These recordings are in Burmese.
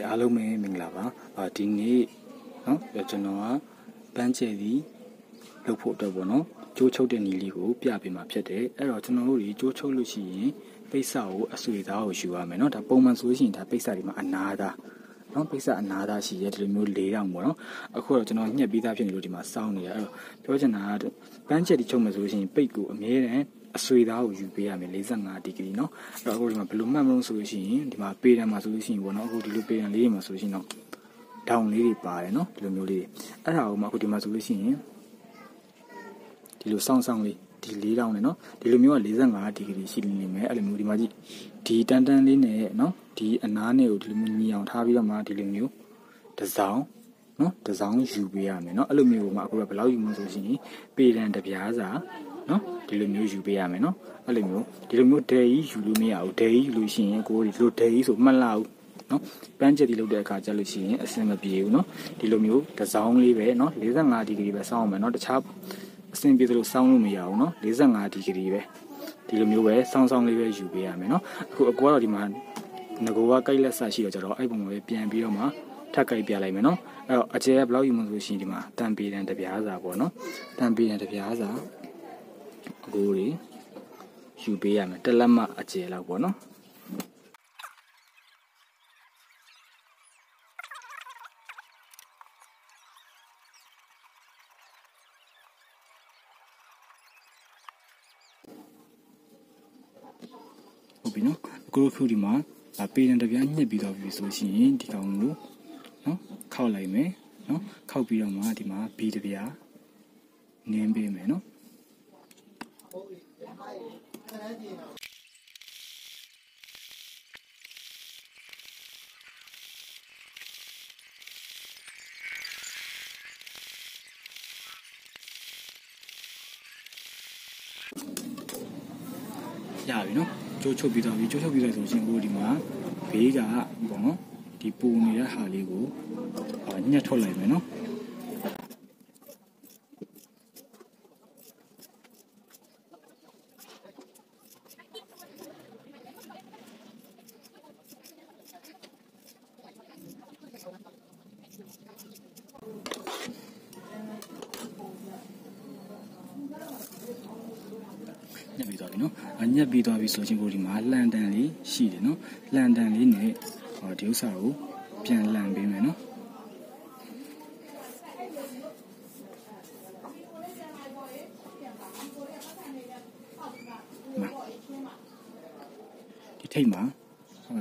အားလုံးပဲမင်္ဂလာပါဒီနေ့နော်ကျွန်တော်ကပန်းကျဲဒီလုပ်ဖို့အတွက်ပေါ့နော်ကြိုးချုပ်တဲ့နီလေးကိုပြပေးမှာဖြစ်တယ်အဲ့တော့ကျွန်တော်တို့ဒီကြိုးချုပ်လို့ရှိရင်ပိတ်စကိုအဆွေသားကိုယူရမယ်နော်ဒါပုံမှန်ဆိုရင်ဒါပိတ်စဒီမှာအနာသားနော်ပိတ်စအနာသားရှိရဲ့ဒီလိုမျိုး၄တောင်ပေါ့နော်အခုတော့ကျွန်တော်ညှက်ပြီးသားဖြစ်နေလို့ဒီမှာစောင်းနေရအဲ့တော့ပြောချင်တာကပန်းကျဲဒီချုပ်မယ်ဆိုရင်ပိတ်ကိုအမြဲတမ်းအဆွေသားကိုယူပေးရမယ်45ဒီဂရီเนาะအဲ့တော့အခုဒီမှာဘယ်လိုမှတ်မလို့ဆိုလို့ရှိရင်ဒီမှာပေတံမှာဆိုလို့ရှိရင်ပေါ့နော်အခုဒီလိုပေတံလေးတွေမှာဆိုလို့ရှိရင်တော့ဒေါင်လေးတွေပါတယ်เนาะဒီလိုမျိုးလေးအဲ့ဒါကိုမှအခုဒီမှာဆိုလို့ရှိရင်ဒီလိုစောင်းလေးဒီ၄တောင်နဲ့เนาะဒီလိုမျိုးက45ဒီဂရီရှိနေမယ်အဲ့လိုမျိုးဒီမှာကြည့်ဒီတန်းလေးနဲ့เนาะဒီအနားနဲ့ကိုဒီလိုမျိုးညီအောင်ထားပြီးတော့မှဒီလိုမျိုးတစ်စောင်းเนาะတစ်စောင်းယူပေးရမယ်เนาะအဲ့လိုမျိုးကိုမှအခုကဘယ်လောက်ယူမလို့ဆိုလို့ရှိရင်ပေတံတစ်ပြားစာနော်ဒီလိုမျိုးယူပေးရမယ်နော်အဲ့လိုမျိုးဒီလိုမျိုးဒဲကြီးယူလို့မရဘူးဒဲကြီးယူလို့ရှိရင်ကိုယ်ဒီလိုဒဲကြီးဆိုမှတ်လာဘူးနော်ပန်းချက်ဒီလုပ်တဲ့အခါကျလို့ရှိရင်အဆင်မပြေဘူးနော်ဒီလိုမျိုးတစ်စောင်းလေးပဲနော်45ဒီဂရီပဲစောင်းအောင်မယ်နော်တခြားအဆင်ပြေသလိုစောင်းလို့မရဘူးနော်45ဒီဂရီပဲဒီလိုမျိုးပဲစောင်းလေးပဲယူပေးရမယ်နော်အခုအကူကတော့ဒီမှာငကိုကကိုက်လက်ဆရှိတော့ကြတော့အဲ့ပုံမှာပဲပြန်ပြီးတော့မှထပ်ကိုက်ပြလိုက်မယ်နော်အဲ့တော့အကျဲကဘယ်လောက်ယူမလို့ဆိုရှင်ဒီမှာတန်ပေတန်တစ်ပြားစာပေါ့နော်တန်ပေတန်တစ်ပြားစာအကိုတွေယူပေးရမယ်တစ်လက်မအကျယ်လောက်ပေါ့နော်ဟုတ်ပြီနော်အကိုတို့ဒီမှာပေတံတစ်ပြားညှစ်ပြီးတော့ပြီဆိုရှင်ဒီကောင်ကိုနော်ခောက်လိုက်မယ်နော်ခောက်ပြီးတော့မှဒီမှာဘီတစ်ပြားနင်းပေးမယ်နော်ရပြီနော်ကြိုးချုပ်ပြီးတော့ကြိုးချုပ်ပြီးလိုက်ဆိုရင်ကိုဒီမှာဘေးကပေါ့နော်ဒီပူနေတဲ့ဟာလေးကိုညှက်ထုတ်လိုက်မယ်နော်ညက်ပြီးသွားပြီနော်ညက်ပြီးသွားပြီဆိုချင်းကိုဒီမှာလှန်တန်လေးရှိတယ်နော်လှန်တန်လေးနဲ့ဒီဥစ္စာကိုပြန်လှန်ပေးမယ်နော်ဒီထိတ်မှာ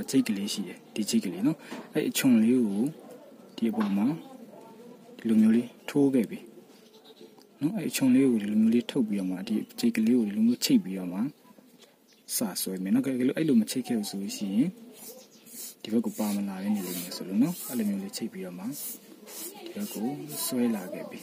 ချိတ်ကလေးရှိတယ်ဒီချိတ်ကလေးနော်အဲ့အချွန်လေးကိုဒီအပေါ်မှာဒီလိုမျိုးလေးထိုးခဲ့ပြီနော်အဲ့ချုံလေးကိုဒီလိုမျိုးလေးထုတ်ပြီးတော့မှဒီချိတ်ကလေးကိုဒီလိုမျိုးချိတ်ပြီးတော့မှစဆွဲမယ်နော်အဲ့လိုမချိတ်ခဲ့ဘူးဆိုရင်ဒီဘက်ကိုပါမလာတဲ့နေလို့မျိုးဆိုလို့နော်အဲ့လိုမျိုးလေးချိတ်ပြီးတော့မှဒီဘက်ကိုဆွဲလာခဲ့ပြီ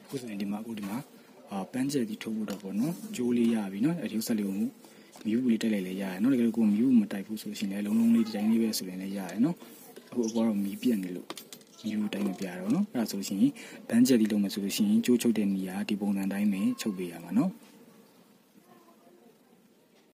ခုဆိုရင်ဒီမှာပန်းကျက်ဒီထုတ်ဖို့တော့ပေါ့နော်ကြိုးလေးရပြီနော်အဒီဆက်လေးကိုမြူးလေးတက်လိုက်လဲရတယ်နော်တကယ်လို့ကိုမြူးမတိုက်ဘူးဆိုရှင်လည်းလုံးလေးဒီတိုင်းလေးပဲဆိုရင်လည်းရတယ်နော်အခုအပေါ်တော့မီးပြက်နေလို့မြူးတိုင်းမပြတော့နော်အဲ့ဒါဆိုရှင်ပန်းကျက်ဒီလုံးမယ်ဆိုလို့ရှိရင်ကြိုးချုပ်တဲ့နေရာဒီပုံစံတိုင်းပဲချုပ်ပေးရမှာနော်